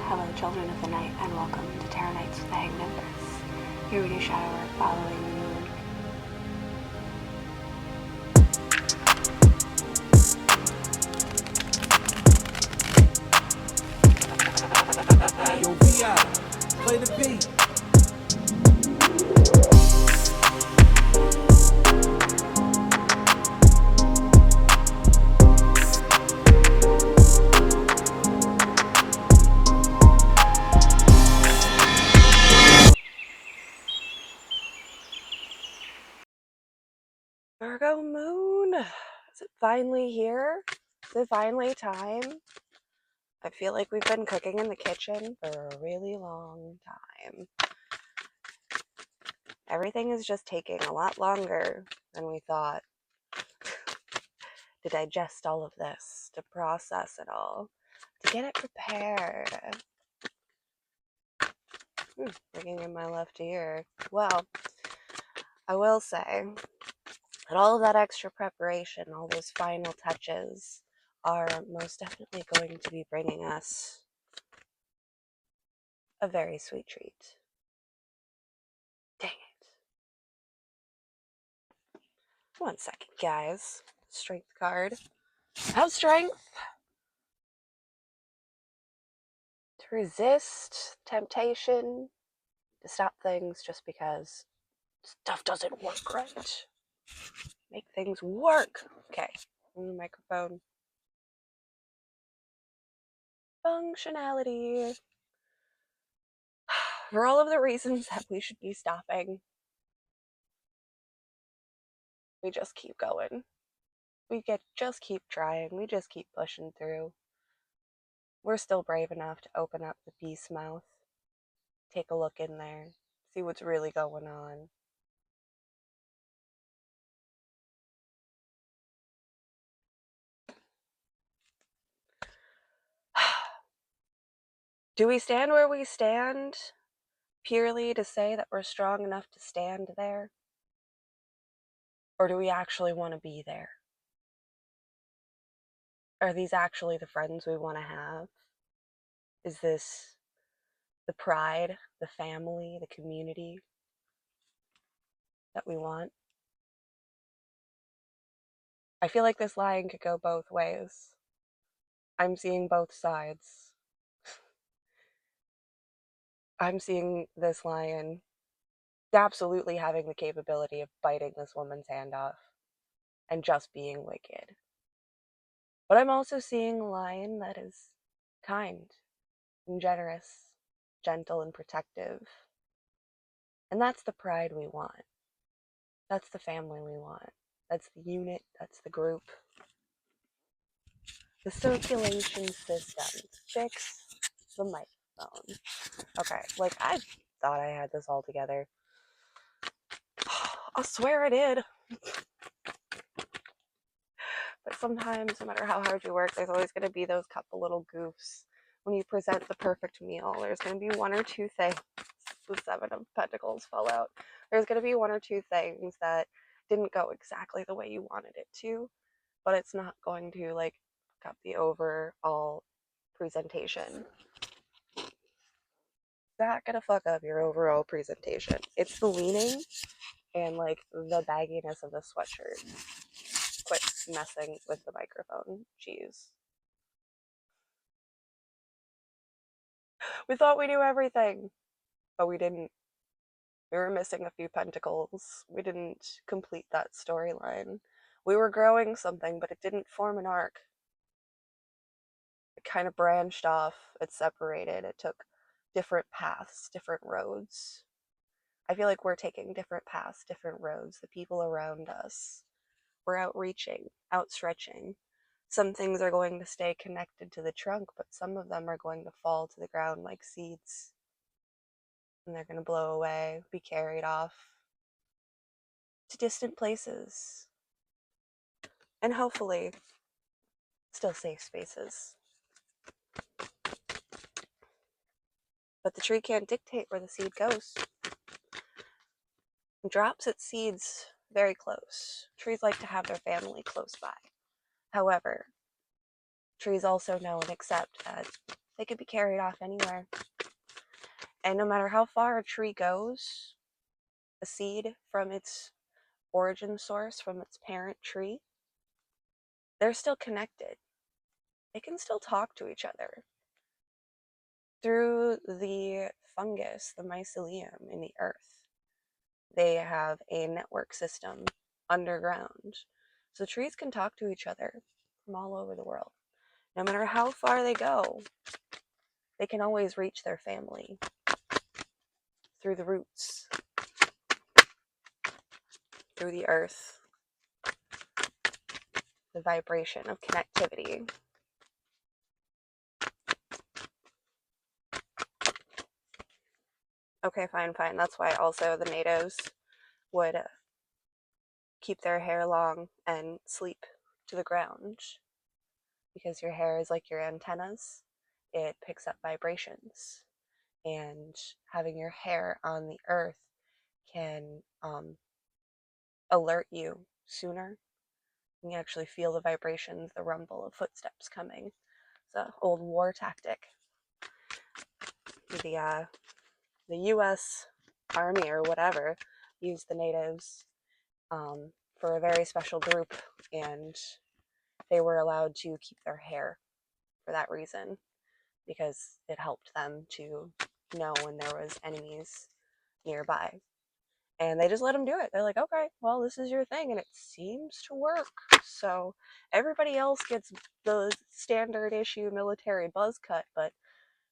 Hello, children of the night, and welcome to Tarot Nights with the Hanged Empress. Here we do shadow work following the moon. Yo, VI, play the beat. Virgo moon, is it finally here? Is it finally time? I feel like we've been cooking in the kitchen for a really long time. Everything is just taking a lot longer than we thought to digest all of this, to process it all, to get it prepared. Ringing in my left ear. Well, I will say that all of that extra preparation, all those final touches, are most definitely going to be bringing us a very sweet treat. Dang it. 1 second, guys. Strength card. Have strength to resist temptation, to stop things just because stuff doesn't work right. Make things work. Okay, microphone. Functionality. For all of the reasons that we should be stopping, we just keep going. Just keep trying. We just keep pushing through. We're still brave enough to open up the beast mouth, take a look in there, see what's really going on. Do we stand where we stand purely to say that we're strong enough to stand there? Or do we actually want to be there? Are these actually the friends we want to have? Is this the pride, the family, the community that we want? I feel like this line could go both ways. I'm seeing both sides. I'm seeing this lion absolutely having the capability of biting this woman's hand off and just being wicked. But I'm also seeing a lion that is kind and generous, gentle and protective. And that's the pride we want. That's the family we want. That's the unit. That's the group. The circulation system. Fix the microphone. Okay, like I thought I had this all together. I swear I did. But sometimes, no matter how hard you work, there's always going to be those couple little goofs. When you present the perfect meal, there's going to be one or two things. The Seven of Pentacles fell out. There's going to be one or two things that didn't go exactly the way you wanted it to, but it's not going to like fuck up the overall presentation. It's not going to fuck up your overall presentation. It's the leaning and like the bagginess of the sweatshirt. Quit messing with the microphone. Jeez. We thought we knew everything, but we didn't. We were missing a few pentacles. We didn't complete that storyline. We were growing something, but it didn't form an arc. It kind of branched off. It separated. It took different paths, different roads. I feel like we're taking different paths, different roads. The people around us. We're outreaching, outstretching. Some things are going to stay connected to the trunk, but some of them are going to fall to the ground like seeds. And they're going to blow away, be carried off to distant places. And hopefully, still safe spaces. But the tree can't dictate where the seed goes. It drops its seeds very close. Trees like to have their family close by. However, trees also know and accept that They could be carried off anywhere. And no matter how far a tree goes, a seed from its origin source, from its parent tree, they're still connected. They can still talk to each other through the fungus, the mycelium in the earth. They have a network system underground. So trees can talk to each other from all over the world. No matter how far they go, they can always reach their family through the roots, through the earth, the vibration of connectivity. Okay, fine, fine. That's why also the natives would keep their hair long and sleep to the ground, because your hair is like your antennas. It picks up vibrations, and having your hair on the earth can alert you sooner. You can actually feel the vibrations, the rumble of footsteps coming. It's an old war tactic. The U.S. Army or whatever used the natives for a very special group, and they were allowed to keep their hair for that reason, because it helped them to know when there was enemies nearby. And they just let them do it. They're like, okay, well, this is your thing, and it seems to work. So everybody else gets the standard issue military buzz cut, but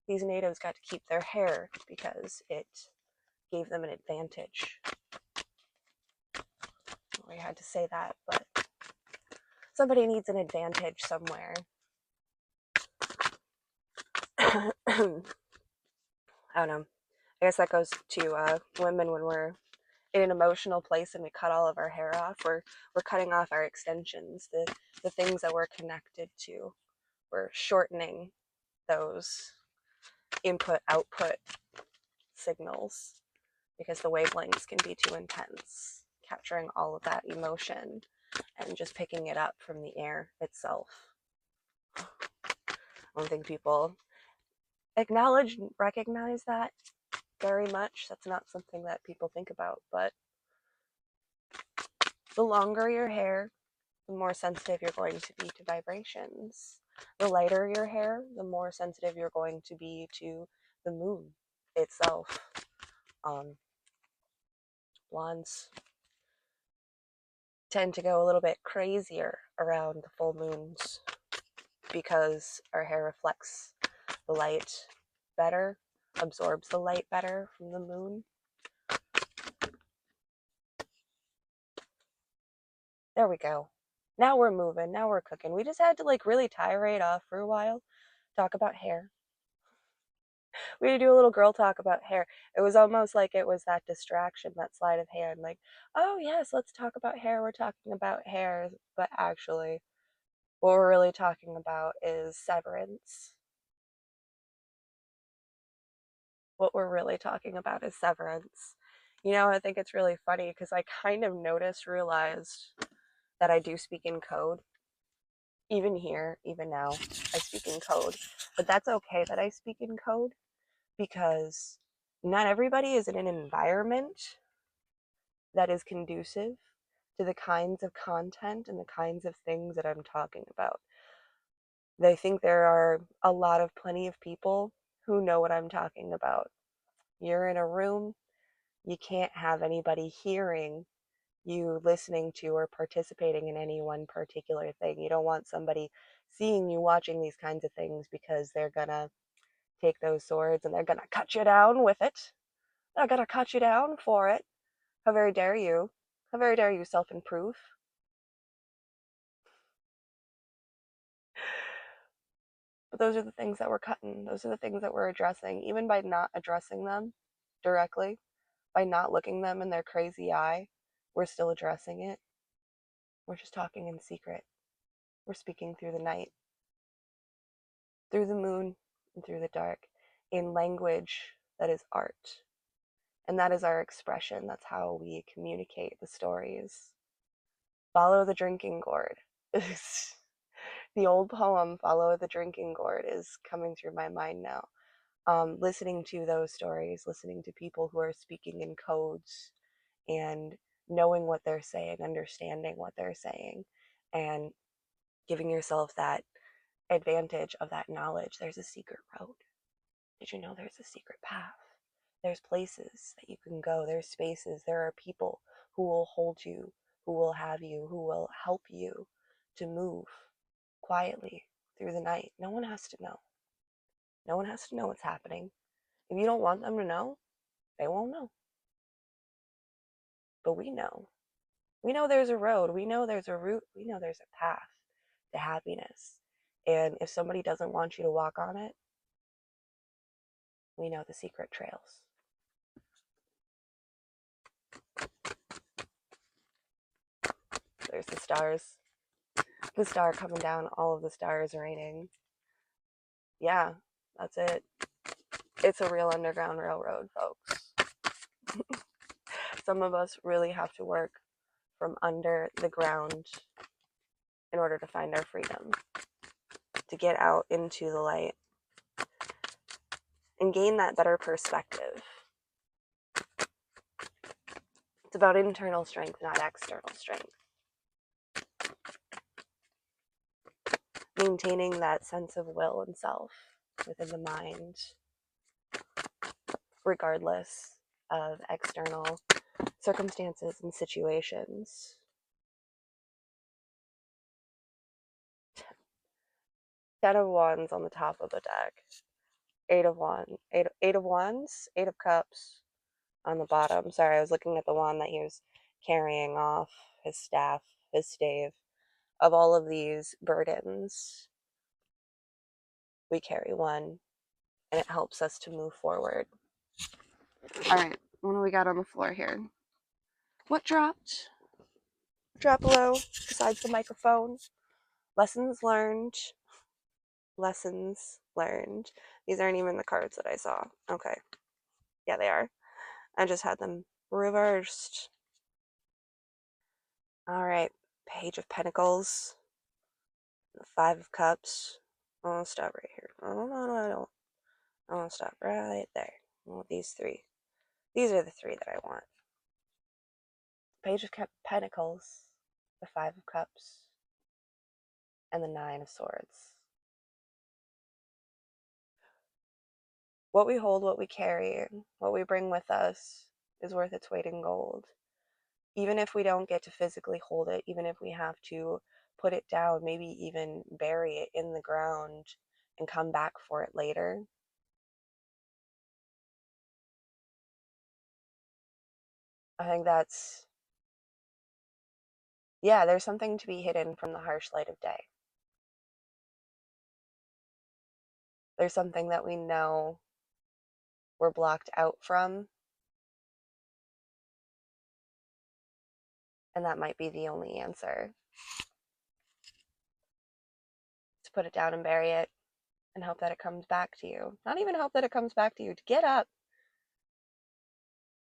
these natives got to keep their hair because it gave them an advantage. We had to say that, but somebody needs an advantage somewhere. I don't know. I guess that goes to women when we're in an emotional place and we cut all of our hair off. We're cutting off our extensions, the things that we're connected to. We're shortening those input output signals because the wavelengths can be too intense, capturing all of that emotion and just picking it up from the air itself. I don't think people acknowledge and recognize that very much. That's not something that people think about, but the longer your hair, the more sensitive you're going to be to vibrations. The lighter your hair, the more sensitive you're going to be to the moon itself. Blondes tend to go a little bit crazier around the full moons because our hair reflects the light better, absorbs the light better from the moon. There we go. Now we're moving. Now we're cooking. We just had to like really tirade off for a while, talk about hair. We had to do a little girl talk about hair. It was almost like it was that distraction, that sleight of hand, like, oh yes, let's talk about hair. We're talking about hair, but actually, what we're really talking about is severance. What we're really talking about is severance. You know, I think it's really funny because I kind of realized that I do speak in code. Even here, even now, I speak in code. But that's okay that I speak in code because not everybody is in an environment that is conducive to the kinds of content and the kinds of things that I'm talking about. They think there are a lot of plenty of people who know what I'm talking about. You're in a room, you can't have anybody hearing you listening to or participating in any one particular thing. You don't want somebody seeing you watching these kinds of things because they're gonna take those swords and they're gonna cut you down with it. They're gonna cut you down for it. How very dare you? How very dare you self improve? But those are the things that we're cutting. Those are the things that we're addressing. Even by not addressing them directly, by not looking them in their crazy eye, we're still addressing it. We're just talking in secret. We're speaking through the night, through the moon, and through the dark, in language that is art. And that is our expression. That's how we communicate the stories. Follow the drinking gourd. The old poem, Follow the Drinking Gourd, is coming through my mind now. Listening to those stories, listening to people who are speaking in codes and knowing what they're saying, understanding what they're saying, and giving yourself that advantage of that knowledge. There's a secret road. Did you know there's a secret path? There's places that you can go, there's spaces, there are people who will hold you, who will have you, who will help you to move quietly through the night. No one has to know. No one has to know what's happening. If you don't want them to know, they won't know. But we know. We know there's a road. We know there's a route. We know there's a path to happiness. And if somebody doesn't want you to walk on it, we know the secret trails. There's the stars. The star coming down, all of the stars raining. Yeah, that's it. It's a real Underground Railroad, folks. Some of us really have to work from under the ground in order to find our freedom, to get out into the light and gain that better perspective. It's about internal strength, not external strength. Maintaining that sense of will and self within the mind, regardless of external circumstances and situations. 10 of Wands on the top of the deck. 8 of Wands, eight of Wands, 8 of Cups on the bottom. Sorry, I was looking at the wand that he was carrying off, his staff, his stave. Of all of these burdens, we carry one, and it helps us to move forward. All right, what do we got on the floor here? What dropped? Drop below, besides the microphone. Lessons learned. Lessons learned. These aren't even the cards that I saw. Okay. Yeah, they are. I just had them reversed. All right. Page of Pentacles. The 5 of Cups. I'll stop right here. Oh, no, I don't. I'll stop right there. Well, these 3. These are the 3 that I want. Page of Pentacles. The 5 of Cups. And the 9 of Swords. What we hold, what we carry, what we bring with us is worth its weight in gold. Even if we don't get to physically hold it, even if we have to put it down, maybe even bury it in the ground and come back for it later. I think there's something to be hidden from the harsh light of day. There's something that we know we're blocked out from, and that might be the only answer. To put it down and bury it and hope that it comes back to you. Not even hope that it comes back to you, to get up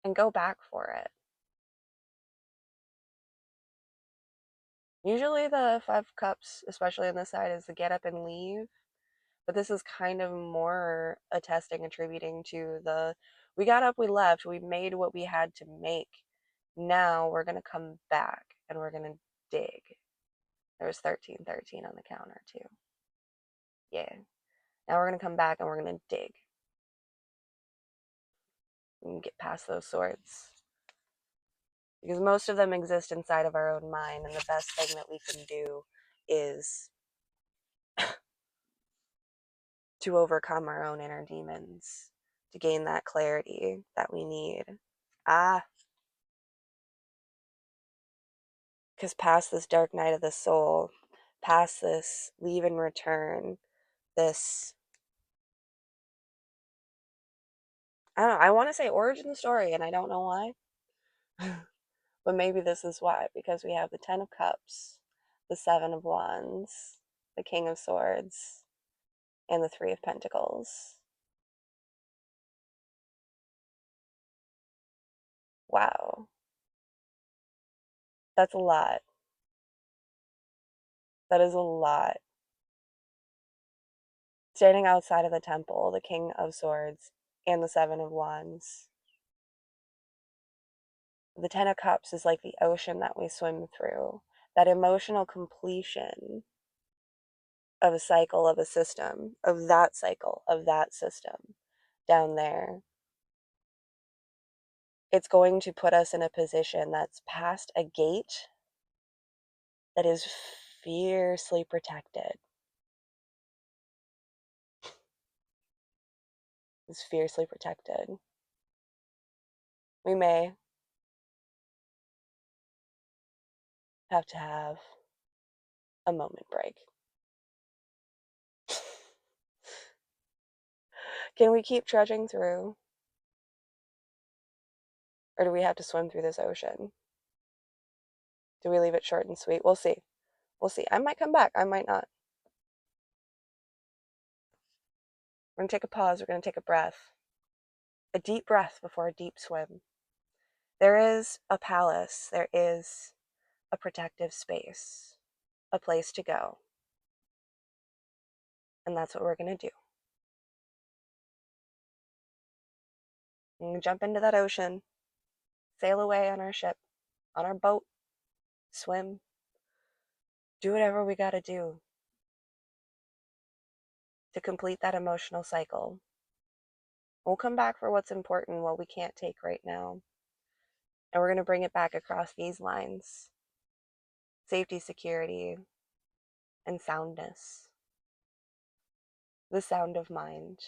and go back for it. Usually the 5 of Cups, especially on this side, is the get up and leave. But this is kind of more attesting, attributing to the we got up, we left, we made what we had to make. Now we're going to come back and we're going to dig. There was 1313 on the counter too. Yeah. Now we're going to come back and we're going to dig. And get past those swords. Because most of them exist inside of our own mind, and the best thing that we can do is to overcome our own inner demons, to gain that clarity that we need. Because past this dark night of the soul, past this leave and return, this, I don't know, I want to say origin story, and I don't know why. But maybe this is why, because we have the 10 of Cups, the 7 of Wands, the King of Swords, and the 3 of Pentacles. Wow. That's a lot. That is a lot. Standing outside of the temple, the King of Swords and the Seven of Wands. The Ten of Cups is like the ocean that we swim through, that emotional completion of a cycle, of a system, of that cycle, of that system down there. It's going to put us in a position that's past a gate that is fiercely protected. Is fiercely protected. We may have to have a moment break. Can we keep trudging through? Or do we have to swim through this ocean? Do we leave it short and sweet? We'll see. We'll see. I might come back. I might not. We're going to take a pause. We're going to take a breath. A deep breath before a deep swim. There is a palace. There is a protective space. A place to go. And that's what we're going to do. We're going to jump into that ocean. Sail away on our ship. On our boat. Swim. Do whatever we got to do to complete that emotional cycle. We'll come back for what's important, what we can't take right now. And we're going to bring it back across these lines: safety, security, and soundness. The sound of mind.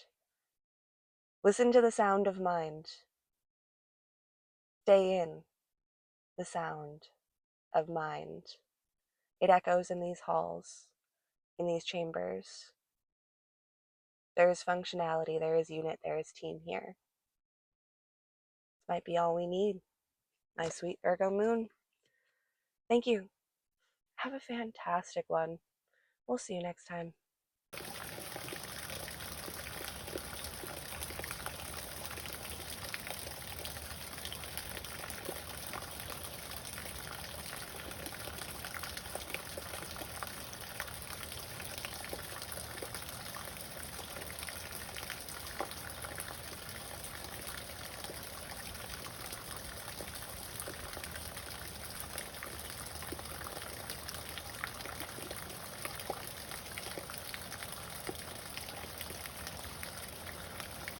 Listen to the sound of mind. Stay in the sound of mind. It echoes in these halls, in these chambers. There is functionality, there is unit, there is team here. This might be all we need. My sweet Virgo moon. Thank you. Have a fantastic one. We'll see you next time.